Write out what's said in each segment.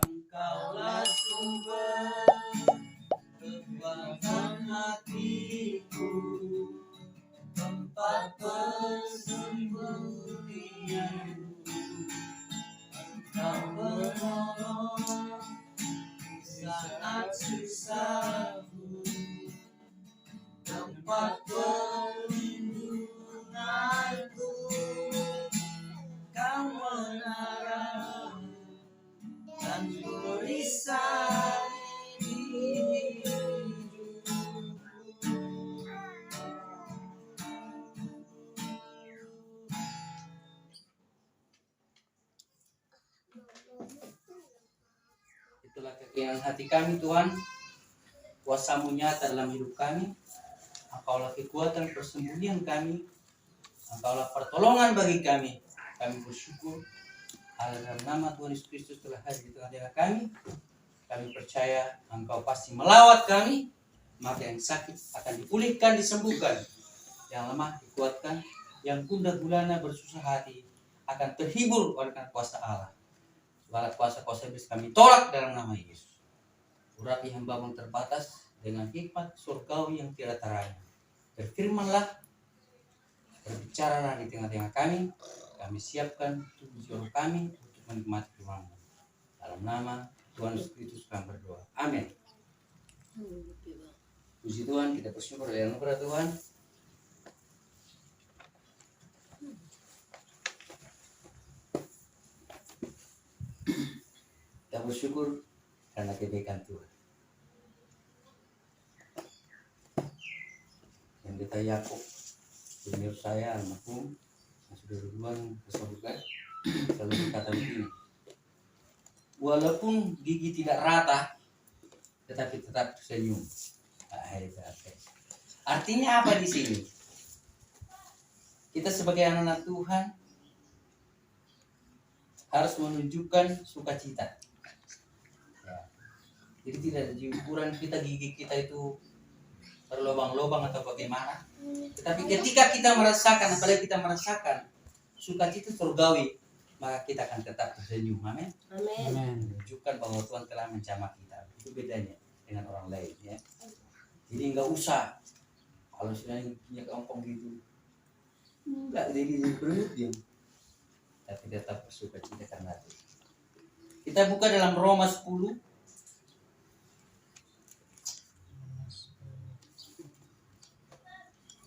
Engkaulah sumber kekuatan hatiku, tempat persembunyianku. Engkau menolong saat susahku, tempat perlindunganku. Kau menara dan perisai hidupku. Itulah keinginan hati kami, Tuhan. Kuasa-Mu nyata dalam hidup kami. Engkaulah kekuatan persembunyian kami. Engkaulah pertolongan bagi kami. Kami bersyukur dalam nama Tuhan Yesus Kristus telah hadir di tengah-tengah kami. Kami percaya Engkau pasti melawat kami. Maka yang sakit akan dipulihkan, disembuhkan. Yang lemah dikuatkan. Yang gundah gulana bersusah hati akan terhibur oleh kuasa Allah. Segala kuasa-kuasa iblis kami tolak dalam nama Yesus. Urapi hamba-Mu terbatas dengan hikmat surgawi yang tiada taranya. Berfirmanlah, berbicaralah di tengah-tengah kami. Kami siapkan tubuh jiwa kami untuk menikmati firman-Mu. Dalam nama Tuhan Yesus Kristus kami berdoa. Amin. Puji Tuhan, kita bersyukur dengan anugerah Tuhan. Kita bersyukur karena kebaikan Tuhan. Yang kita Yakub, senior saya almarhum yang sudah duluan kesabukan, selalu berkata begini, walaupun gigi tidak rata, tetapi tetap senyum. Artinya apa di sini? Kita sebagai anak-anak Tuhan harus menunjukkan sukacita. Ya. Jadi tidak ada di ukuran kita gigi kita itu berlobang-lobang atau bagaimana. Tetapi ketika kita merasakan, apalagi kita merasakan sukacita surgawi, maka kita akan tetap tersenyum. Amin. Menunjukkan bahwa Tuhan telah menjamah kita. Itu bedanya dengan orang lain. Ya. Jadi nggak usah kalau sudah punya keompong gitu, nggak jadi berut dia. Tapi tetap bersukacita karena itu. Kita buka dalam Roma 10.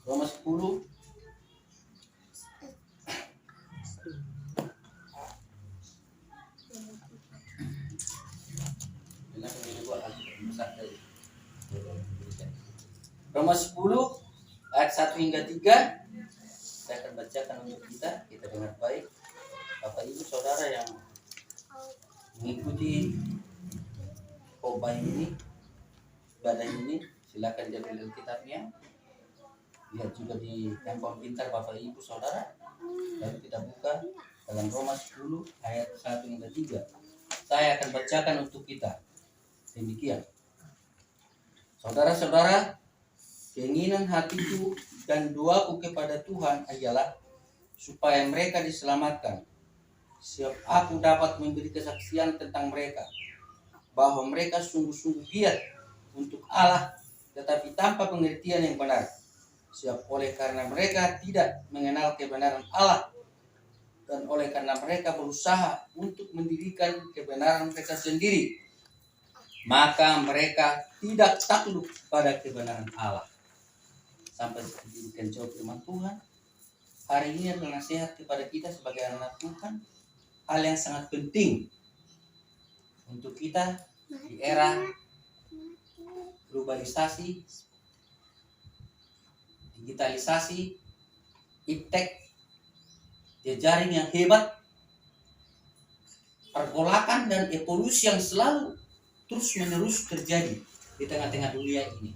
Roma 10. Roma 10 ayat 1 hingga 3. Saya akan bacakan untuk kita dengar baik. Bapak Ibu Saudara yang mengikuti khotbah ini, ibadah ini, silakan diambil Alkitabnya. Lihat juga di handphone pintar Bapak Ibu Saudara. Lalu kita buka dalam Roma 10 ayat 1 hingga 3. Saya akan bacakan untuk kita. Demikian. Saudara-saudara, keinginan hatiku dan doaku kepada Tuhan ialah supaya mereka diselamatkan. Sebab aku dapat memberi kesaksian tentang mereka, bahwa mereka sungguh-sungguh giat untuk Allah, tetapi tanpa pengertian yang benar. Sebab oleh karena mereka tidak mengenal kebenaran Allah, dan oleh karena mereka berusaha untuk mendirikan kebenaran mereka sendiri, maka mereka tidak takluk pada kebenaran Allah. Sampai sedemikian jauh firman Tuhan. Hari ini adalah nasihat kepada kita sebagai anak Tuhan. Hal yang sangat penting untuk kita di era globalisasi, digitalisasi, iptek, jejaring yang hebat, pergolakan dan evolusi yang selalu terus-menerus terjadi di tengah-tengah dunia ini.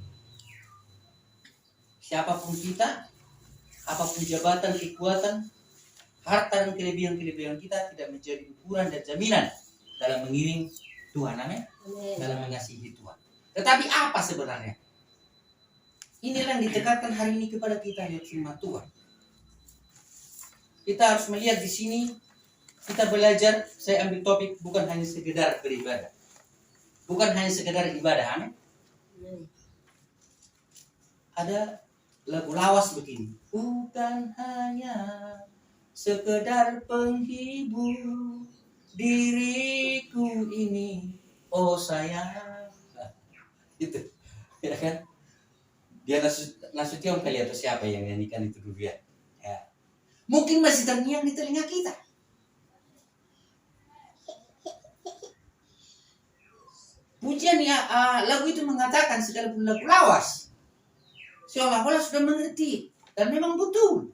Siapapun kita, apapun jabatan, kekuatan, harta dan kelebihan-kelebihan kita tidak menjadi ukuran dan jaminan dalam mengiring Tuhan, amin. Dalam mengasihi Tuhan. Tetapi apa sebenarnya? Inilah yang ditekankan hari ini kepada kita di firman Tuhan. Kita harus melihat di sini kita belajar, saya ambil topik bukan hanya sekedar beribadah. Bukan hanya sekedar ibadah, amin. Ada lagu lawas begini. Bukan hanya sekedar penghibur diriku ini, oh sayang. Nah, itu, ya kan? Dia Nasution kali atau siapa yang nyanyikan itu dulu ya? Ya. Mungkin masih terngiang di telinga kita. Pujian ya, lagu itu mengatakan sekalipun lagu lawas, seolah-olah sudah mengerti dan memang betul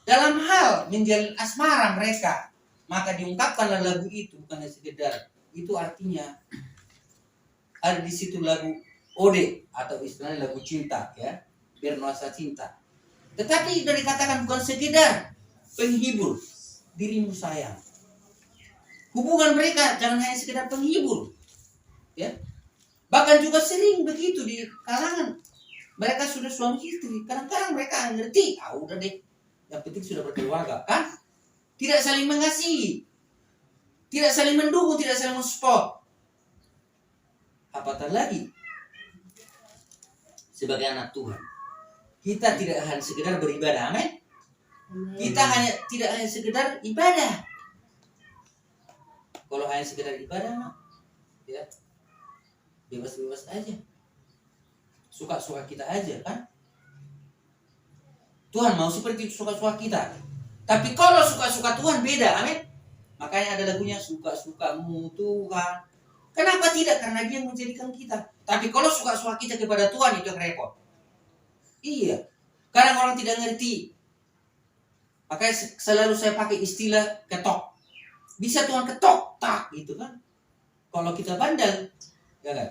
dalam hal menjalin asmara mereka, maka diungkapkanlah lagu itu bukan hanya sekedar. Itu artinya ada di situ lagu ode atau istilahnya lagu cinta ya, biar nuansa cinta. Tetapi dari katakan bukan sekedar penghibur dirimu sayang. Hubungan mereka jangan hanya sekedar penghibur. Ya. Bahkan juga sering begitu di kalangan mereka sudah suami istri. Kadang-kadang mereka ngerti, udah deh, yang penting sudah berkeluarga, kan? Tidak saling mengasihi, tidak saling mendukung, tidak saling mensupport. Apatah lagi sebagai anak Tuhan, kita tidak hanya sekedar beribadah, amin. Kita tidak hanya sekedar ibadah. Kalau hanya sekedar ibadah, ya bebas-bebas aja, suka-suka kita aja, kan? Tuhan mau seperti suka-suka kita. Tapi kalau suka-suka Tuhan beda, amin. Makanya ada lagunya suka-sukamu Tuhan. Kenapa tidak? Karena dia menjadikan kita. Tapi kalau suka-suka kita kepada Tuhan itu repot. Iya. Kadang orang tidak ngerti. Makanya selalu saya pakai istilah ketok. Bisa Tuhan ketok, tak gitu kan. Kalau kita bandel, ya kan?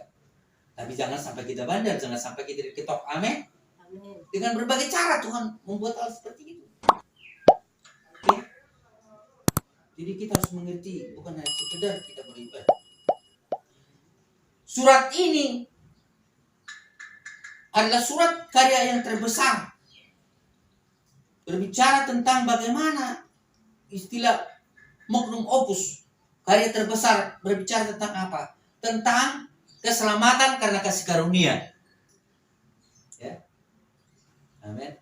Tapi jangan sampai kita bandel, jangan sampai kita diketok. Amin. Amin. Dengan berbagai cara Tuhan membuat hal seperti itu. Oke? Jadi kita harus mengerti, bukan hanya sekedar kita beribadah. Surat ini adalah surat karya yang terbesar. Berbicara tentang bagaimana istilah magnum opus, karya terbesar, berbicara tentang apa? Tentang keselamatan karena kasih karunia. Ya. Amin.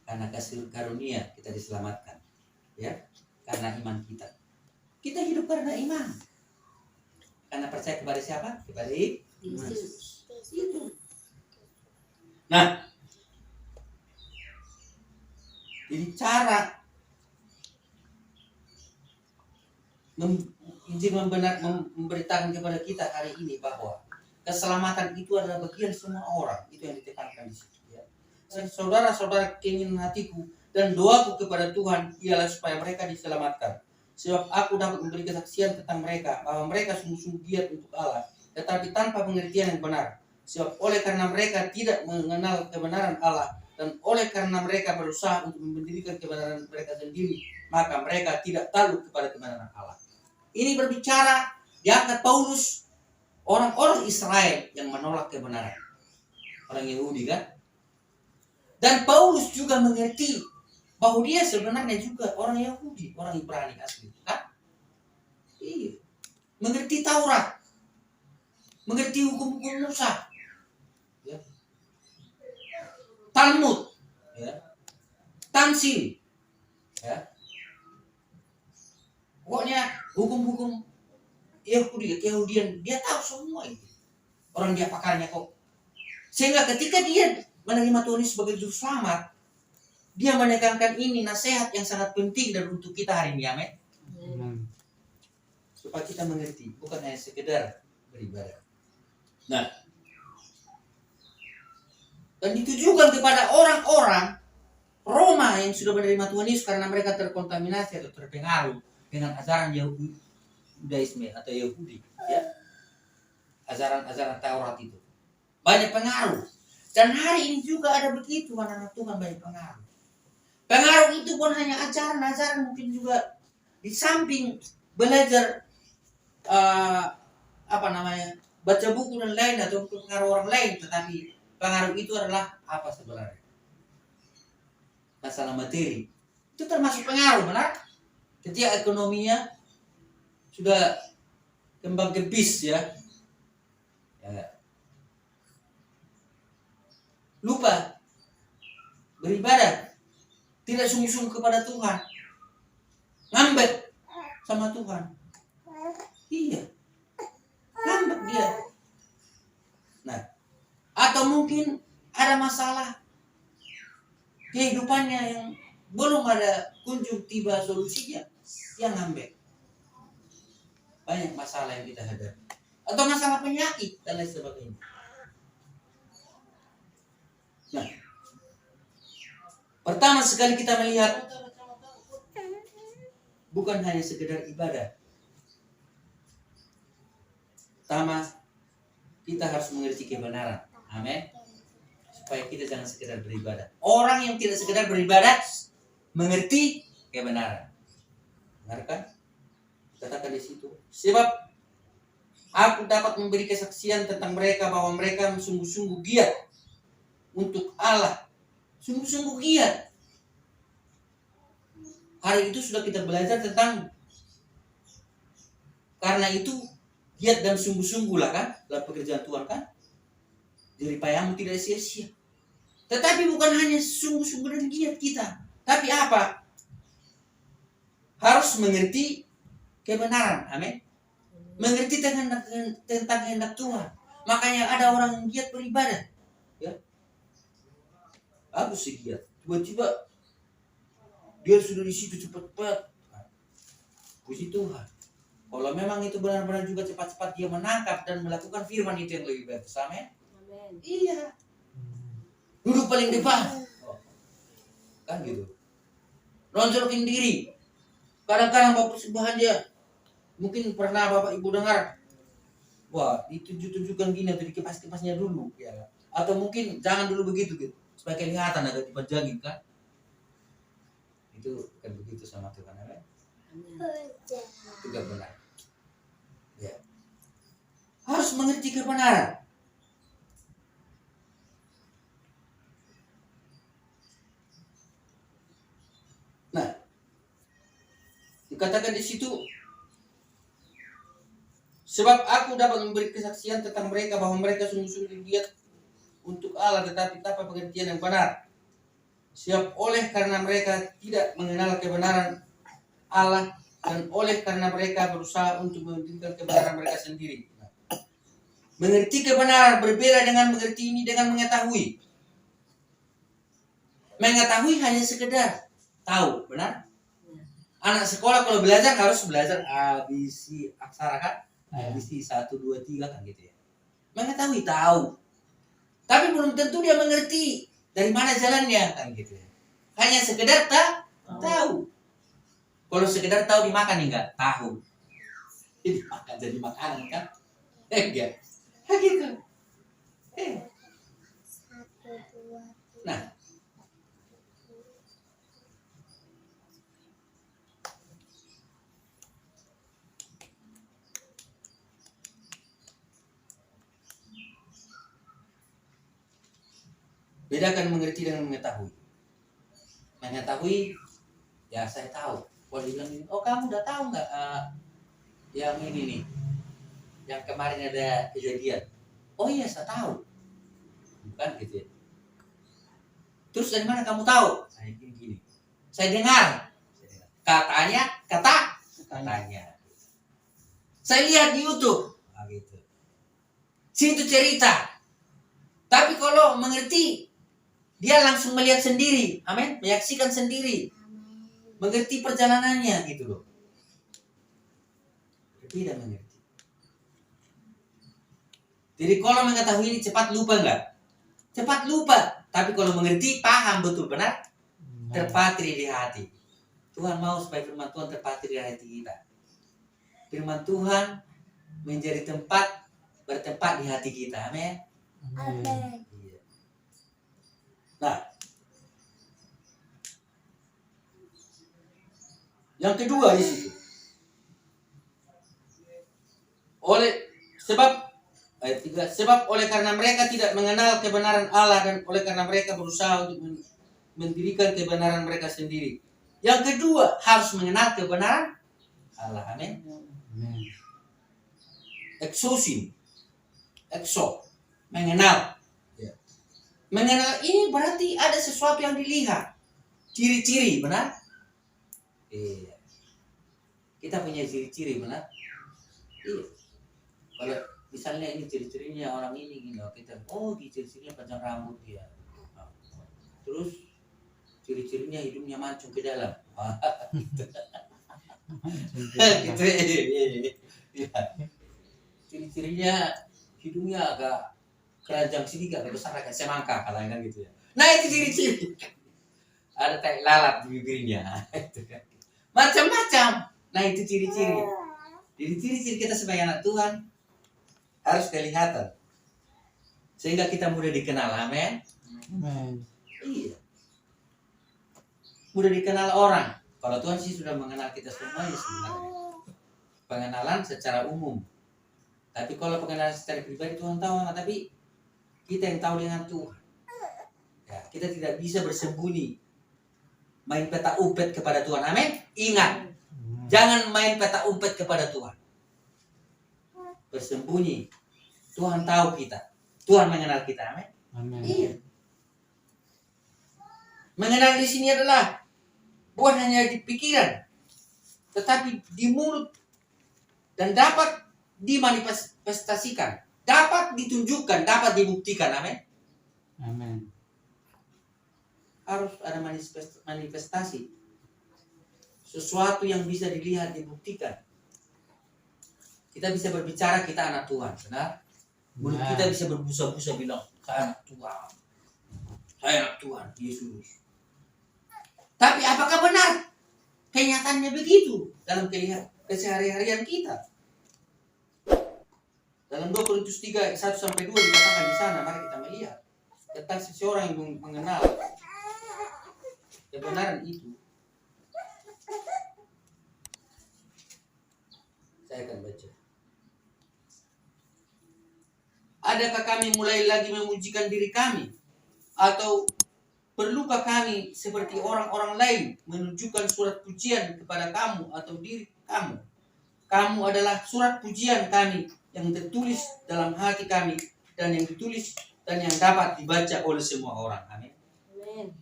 Karena kasih karunia kita diselamatkan. Ya. Karena iman kita. Kita hidup karena iman. Karena percaya kepada siapa? Kepada Yesus. Itu. Nah, jadi cara Injil memberitakan kepada kita hari ini bahwa keselamatan itu adalah bagian semua orang. Itu yang ditekankan di situ. Ya. Saudara-saudara, keinginan hatiku dan doaku kepada Tuhan ialah supaya mereka diselamatkan. Sebab aku dapat memberi kesaksian tentang mereka bahwa mereka sungguh-sungguh giat untuk Allah, tetapi tanpa pengertian yang benar. Sebab oleh karena mereka tidak mengenal kebenaran Allah dan oleh karena mereka berusaha untuk mendirikan kebenaran mereka sendiri, maka mereka tidak takluk kepada kebenaran Allah. Ini berbicara diangkat Paulus orang-orang Israel yang menolak kebenaran, orang Yahudi kan. Dan Paulus juga mengerti bahwa dia sebenarnya juga orang Yahudi, orang Ibrani asli, kan? Iya. Mengerti Taurat, mengerti hukum-hukum Musa, ya. Talmud, ya. Tansil, ya. Pokoknya hukum-hukum Yahudi, Yahudian, dia tahu semua itu. Orang dia pakarnya kok. Sehingga ketika dia menerima Tuhan Yesus sebagai juru selamat, dia menekankan ini nasihat yang sangat penting dan untuk kita hari ini, amin. Supaya kita mengerti, bukan hanya sekedar beribadah. Nah, dan ditujukan kepada orang-orang Roma yang sudah menerima Tuhan Yesus karena mereka terkontaminasi atau terpengaruh dengan ajaran Yahudaisme atau Yahudi, ya. Ajaran-ajaran Taurat itu banyak pengaruh. Dan hari ini juga ada begitu anak-anak Tuhan, banyak pengaruh. Pengaruh itu pun hanya ajaran-ajaran, mungkin juga di samping belajar baca buku dan lain atau pengaruh orang lain, tetapi pengaruh itu adalah apa sebenarnya? Masalah materi. Itu termasuk pengaruh, benar? ketika ekonominya sudah kembang kempis ya, lupa beribadah, tidak sungguh-sungguh kepada Tuhan, ngambek sama Tuhan. Iya, ngambek dia. Nah, atau mungkin ada masalah kehidupannya yang belum ada kunjung tiba solusinya, yang ngambek. Banyak masalah yang kita hadapi, atau masalah penyakit dan lain sebagainya. Nah, pertama sekali kita melihat bukan hanya sekedar ibadah. Pertama, kita harus mengerti kebenaran. Amin. Supaya kita jangan sekedar beribadah. Orang yang tidak sekedar beribadah mengerti kebenaran. Benar kan? Katakan di situ. Sebab aku dapat memberi kesaksian tentang mereka bahwa mereka sungguh-sungguh giat untuk Allah. Sungguh-sungguh giat. Hari itu sudah kita belajar tentang karena itu giat dan sungguh-sungguh lah kan dalam pekerjaan Tuhan kan. Jeripayamu tidak sia-sia. Tetapi bukan hanya sungguh-sungguh dan giat kita, tapi apa? Harus mengerti kebenaran. Amin. Mengerti tentang kehendak Tuhan. Makanya ada orang yang giat beribadah. Ya. Aku sih giat. Tiba-tiba dia sudah di situ cepat-cepat. Puji Tuhan. Kalau memang itu benar-benar juga cepat-cepat dia menangkap dan melakukan firman itu yang lebih baik. Amin. Iya. Duduk paling depan. Kan gitu. Nonjolkin diri. Kadang-kadang Bapak sembahan dia. Mungkin pernah Bapak Ibu dengar. Wah, ditunjuk-tunjukkan gini atau dikipas-kipasnya dulu. Ya. Atau mungkin jangan dulu begitu gitu. Supaya kelihatan agak dipanjangin kan. Itu kan begitu sama Tuhan. Amin. Itu gak benar. Ya. Harus mengerti kebenaran. Nah, dikatakan di situ, sebab aku dapat memberi kesaksian tentang mereka bahwa mereka sungguh-sungguh giat untuk Allah, tetapi tanpa pengertian yang benar. Siap oleh karena mereka tidak mengenal kebenaran Allah dan oleh karena mereka berusaha untuk menunjukkan kebenaran mereka sendiri. Mengerti kebenaran berbeda dengan mengerti ini dengan mengetahui. Mengetahui hanya sekedar tahu, benar? Anak sekolah kalau belajar harus belajar ABC aksara kan? ABC 1, 2, 3 kan gitu ya. Mengetahui, tahu. Tapi belum tentu dia mengerti dari mana jalannya kan gitu ya. Hanya sekedar tahu. Kalau sekedar tahu dimakan enggak? Tahu. Ini makan jadi makanan kan? Ya. Gitu. Nah, bedakan mengerti dengan mengetahui. Mengetahui, ya saya tahu. Kalau dibilang ini, oh kamu udah tahu nggak yang ini nih, yang kemarin ada kejadian. Oh iya saya tahu. Bukan gitu ya. Terus dari mana kamu tahu? Saya gini. Saya dengar. Katanya. Saya lihat di YouTube. Gitu. Situ cerita. Tapi kalau mengerti, dia langsung melihat sendiri. Amin. Menyaksikan sendiri. Mengerti perjalanannya gitu loh. Tidak mengerti. Jadi kalau mengetahui ini cepat lupa enggak? Cepat lupa. Tapi kalau mengerti, paham betul benar, terpatri di hati. Tuhan mau supaya firman Tuhan terpatri di hati kita. Firman Tuhan menjadi bertempat di hati kita. Amin. Amin. Nah, yang kedua di situ. Sebab oleh karena mereka tidak mengenal kebenaran Allah dan oleh karena mereka berusaha untuk mendirikan kebenaran mereka sendiri. Yang kedua, harus mengenal kebenaran Allah. Amin. Exosin, mengenal. Ya. Mengenal ini berarti ada sesuatu yang dilihat, ciri-ciri, benar? Iya. Kita punya ciri-ciri, benar? Iya. Kalau misalnya ini ciri-cirinya orang ini, kita, di ciri-cirinya panjang rambut dia. Terus ciri-cirinya hidungnya mancung ke dalam. Gitu. Ya. Ciri-cirinya hidungnya agak keranjang sedikit, agak besar, agak semangka, kalau gitu ya. Nah, itu ciri-ciri. Ada tai lalat di bibirnya. Macam-macam. Nah, itu ciri-ciri. Jadi ciri-ciri kita sebagai anak Tuhan harus kelihatan. Sehingga kita mudah dikenal. Amin. Iya. Mudah dikenal orang. Kalau Tuhan sih sudah mengenal kita semuanya sebenarnya. Pengenalan secara umum. Tapi kalau pengenalan secara pribadi Tuhan tahu, tapi kita yang tahu dengan Tuhan. Ya, kita tidak bisa bersembunyi main peta umpet kepada Tuhan. Amin. Ingat, jangan main peta umpet kepada Tuhan. Bersembunyi. Tuhan tahu kita. Tuhan mengenal kita. Amin. Iya. Mengenal di sini adalah bukan hanya di pikiran, tetapi di mulut, dan dapat dimanifestasikan, dapat ditunjukkan, dapat dibuktikan. Amin. Amin. Harus ada manifestasi, sesuatu yang bisa dilihat, dibuktikan. Kita bisa berbicara kita anak Tuhan, benar? Mulut kita bisa berbusa-busa bilang, saya anak Tuhan, saya anak Tuhan Yesus. Tapi apakah benar kenyataannya begitu dalam kesehari-harian kita? Dalam 2 Korintus 3 1-2 dikatakan di sana, mari kita melihat tentang seseorang yang mengenal kebenaran itu. Saya akan baca. Adakah kami mulai lagi memujikan diri kami? Atau perlukah kami seperti orang-orang lain menunjukkan surat pujian kepada kamu atau diri kamu? Kamu adalah surat pujian kami yang tertulis dalam hati kami dan yang ditulis dan yang dapat dibaca oleh semua orang. Amin.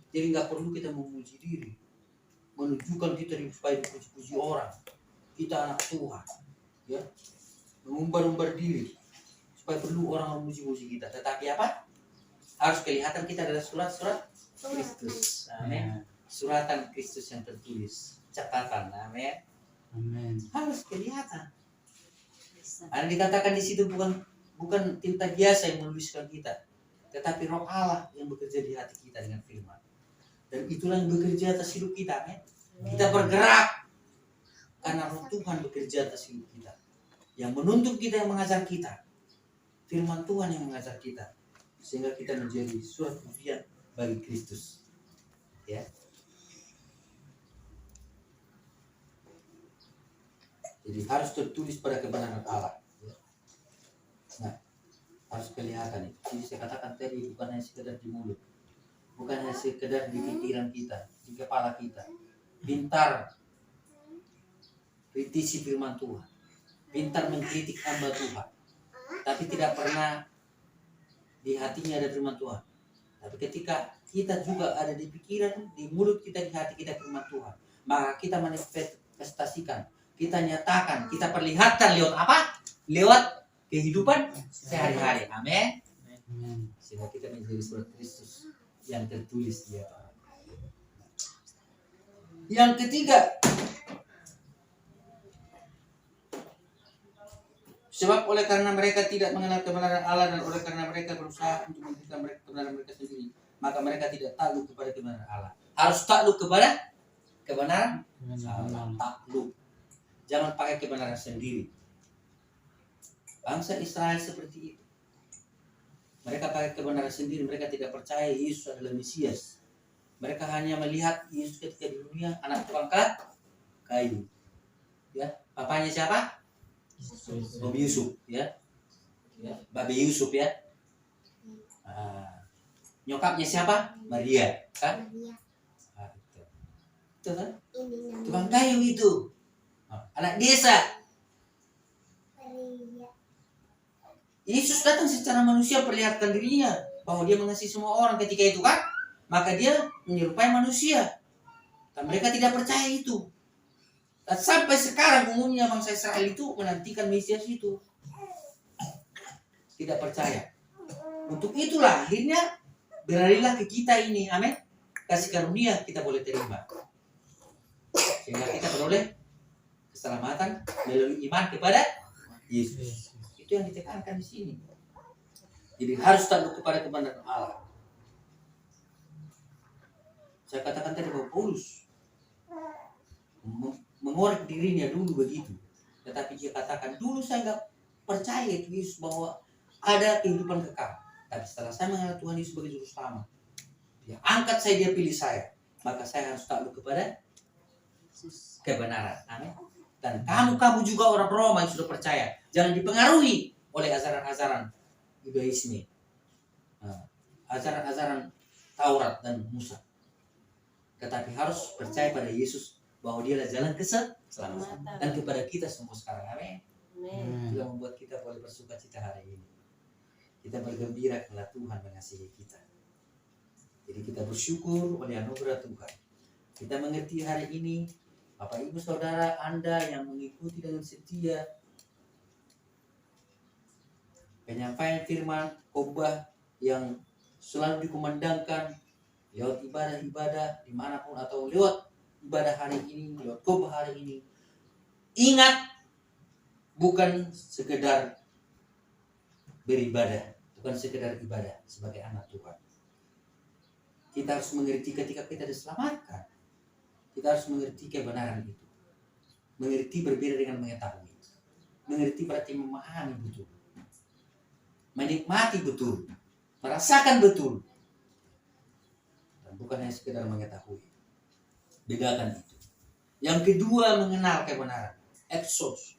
Jadi nggak perlu kita memuji diri, menunjukkan kita supaya dipuji orang. Kita anak Tuhan, ya, mengumbar-umbar diri supaya perlu orang memuji-muji kita. Tetapi apa? Harus kelihatan kita adalah surat-surat Kristus. Amin. Suratan Kristus yang tertulis, catatan. Amin. Amin. Harus kelihatan. Ada dikatakan di situ bukan tinta biasa yang menuliskan kita, tetapi Roh Allah yang bekerja di hati kita dengan firman. Dan itulah yang bekerja atas hidup kita. Amin. Kita bergerak karena Roh Tuhan bekerja atas hidup kita, yang menuntut kita, yang mengajar kita. Firman Tuhan yang mengajar kita, sehingga kita menjadi surat pujian bagi Kristus. Ya. Jadi harus tertulis pada kebenaran Allah. Ya. Nah, harus kelihatan itu. Jadi saya katakan tadi, bukan hanya sekedar di mulut, bukan hanya sekedar di pikiran kita, di kepala kita. Pintar kritisi firman Tuhan, pintar mengkritik hamba Tuhan, tapi tidak pernah di hatinya ada firman Tuhan. Tapi ketika kita juga ada di pikiran, di mulut kita, di hati kita firman Tuhan, maka kita manifestasikan, kita nyatakan, kita perlihatkan lewat apa? Lewat kehidupan sehari-hari. Amin. Sehingga kita menjadi surat Kristus yang tertulis di atas. Yang ketiga, sebab oleh karena mereka tidak mengenal kebenaran Allah dan oleh karena mereka berusaha untuk memberikan mereka kebenaran mereka sendiri, maka mereka tidak takluk kepada kebenaran Allah. Harus takluk kepada kebenaran Allah. Takluk. Jangan pakai kebenaran sendiri. Bangsa Israel seperti itu. Mereka pakai kebenaran sendiri. Mereka tidak percaya Yesus adalah Mesias. Mereka hanya melihat Yesus ketika di dunia anak tukang kayu. Ya, papanya siapa? Om Yusuf, ya. Babe Yusuf, ya. Nyokapnya siapa? Maria, kan? Itu kan? Tukang kayu itu. Anak desa. Yesus datang secara manusia perlihatkan dirinya bahwa dia mengasihi semua orang ketika itu kan. Maka dia menyerupai manusia. Dan mereka tidak percaya itu. Dan sampai sekarang umumnya bangsa Israel itu menantikan Mesias itu. Tidak percaya. Untuk itulah akhirnya berlarilah ke kita ini. Amin. Kasih karunia kita boleh terima. Sehingga kita beroleh keselamatan melalui iman kepada Yesus. Itu yang ditekankan di sini. Jadi harus tunduk kepada kebenaran Allah. Saya katakan tadi bahwa Paulus mengorek dirinya dulu begitu. Tetapi dia katakan dulu saya nggak percaya itu Yesus bahwa ada kehidupan kekal. Tapi setelah saya mengenal Tuhan Yesus sebagai juru selamat, dia angkat saya, dia pilih saya. Maka saya harus takluk kepada kebenaran. Amin. Dan kamu juga orang Roma yang sudah percaya, jangan dipengaruhi oleh ajaran-ajaran Yudaisme, ajaran-ajaran Taurat dan Musa. Tetapi harus percaya pada Yesus bahwa Dia adalah jalan keselamatan dan kepada kita semua sekarang. Amin. Itu yang membuat kita boleh bersuka cita hari ini. Kita bergembira karena Tuhan mengasihi kita. Jadi kita bersyukur oleh anugerah Tuhan. Kita mengerti hari ini, Bapak Ibu Saudara Anda yang mengikuti dengan setia penyampaian firman khotbah yang selalu dikumandangkan lewat ibadah-ibadah dimanapun atau lewat ibadah hari ini, lewat khotbah hari ini. Ingat, bukan sekedar beribadah, bukan sekedar ibadah sebagai anak Tuhan. Kita harus mengerti ketika kita diselamatkan. Kita harus mengerti kebenaran itu. Mengerti berbeda dengan mengetahui. Mengerti berarti memahami betul. Menikmati betul. Merasakan betul. Dan bukan hanya sekedar mengetahui. Bedakan itu. Yang kedua, mengenal kebenaran. Eksosi.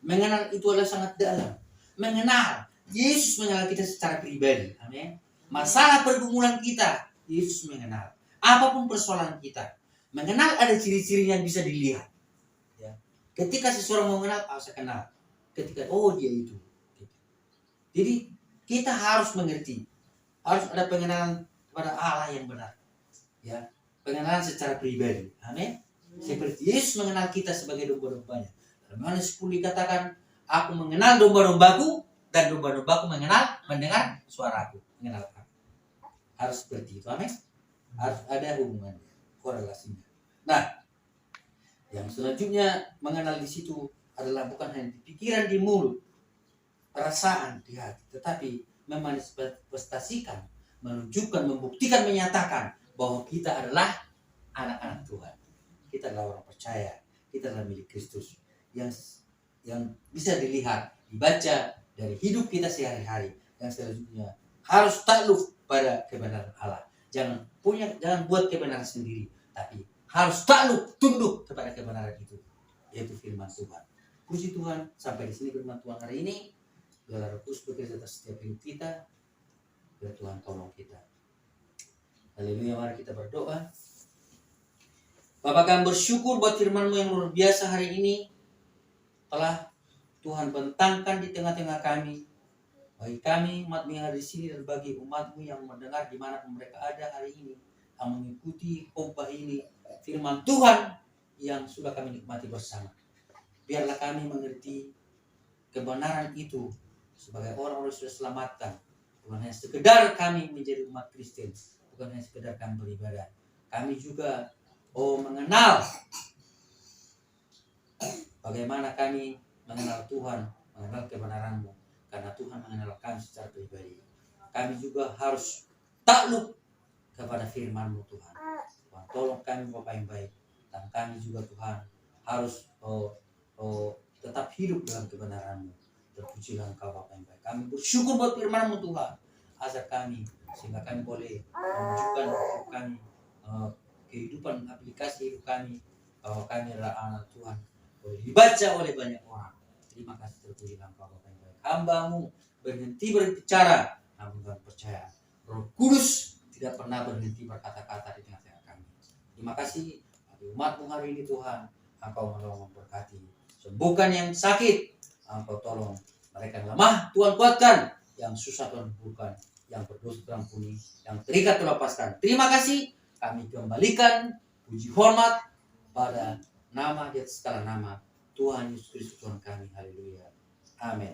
Mengenal itu adalah sangat dalam. Mengenal. Yesus mengenal kita secara pribadi. Amin. Masalah pergumulan kita, Yesus mengenal. Apapun persoalan kita, mengenal ada ciri-ciri yang bisa dilihat. Ya. Ketika seseorang mengenal, saya kenal. Ketika, dia itu. Jadi kita harus mengerti, harus ada pengenalan kepada Allah yang benar. Ya, pengenalan secara pribadi. Amin. Seperti Yesus mengenal kita sebagai domba-dombanya. Dalam Yohanes 10 dikatakan, aku mengenal domba-dombaku dan domba-dombaku mendengar suaraku. Mengenal aku. Harus seperti itu. Amin. Harus ada hubungannya, korelasinya. Nah, yang selanjutnya mengenal di situ adalah bukan hanya di pikiran, di mulut, perasaan di hati, tetapi memanifestasikan, menunjukkan, membuktikan, menyatakan bahwa kita adalah anak-anak Tuhan. Kita adalah orang percaya, kita adalah milik Kristus yang bisa dilihat, dibaca dari hidup kita sehari-hari. Yang selanjutnya harus takluk pada kebenaran Allah. Jangan buat kebenaran sendiri, tapi harus takluk, tunduk kepada kebenaran itu, yaitu firman Tuhan. Puji Tuhan, sampai di sini firman Tuhan hari ini. Biarlah Roh Kudus bekerja atas setiap hidup kita. Biar Tuhan tolong kita. Haleluya, mari kita berdoa. Bapa, kami bersyukur buat firman-Mu yang luar biasa hari ini. Telah Tuhan bentangkan di tengah-tengah kami. Bagi kami, umat-Mu yang ada di sini, dan bagi umat-Mu yang mendengar dimanapun mereka ada hari ini, yang mengikuti khotbah ini, firman Tuhan yang sudah kami nikmati bersama. Biarlah kami mengerti kebenaran itu sebagai orang-orang yang sudah selamatkan. Bukan hanya sekedar kami menjadi umat Kristen, bukan hanya sekedar kami beribadah. Kami juga mengenal bagaimana kami mengenal Tuhan, mengenal kebenaran-Mu. Karena Tuhan mengenal kami secara pribadi. Kami juga harus takluk kepada firman-Mu Tuhan. Tuhan, tolong kami Bapa yang baik. Dan kami juga Tuhan harus tetap hidup dalam kebenaran-Mu. Terpujilah Engkau Bapa yang baik. Kami bersyukur buat firman-Mu Tuhan. Ajar kami sehingga kami boleh menunjukkan hidup kami, kehidupan aplikasi hidup kami, bahwa kami adalah anak Tuhan. Boleh dibaca oleh banyak orang. Terima kasih, terpujilah Engkau Bapa yang baik. Hamba-Mu berhenti berbicara, namun Tuhan percaya Roh Kudus tidak pernah berhenti berkata-kata di tengah-tengah kami. Terima kasih umatmu hari ini Tuhan. Engkau menolong memberkati. Sembuhkan yang sakit. Engkau tolong mereka yang lemah. Tuhan kuatkan. Yang susah Tuhan bukan. Yang berdosa Tuhan ampuni. Yang terikat Tuhan lepaskan. Terima kasih. Kami kembalikan puji hormat pada nama di atas segala nama Tuhan Yesus Kristus Tuhan kami. Haleluya. Amin.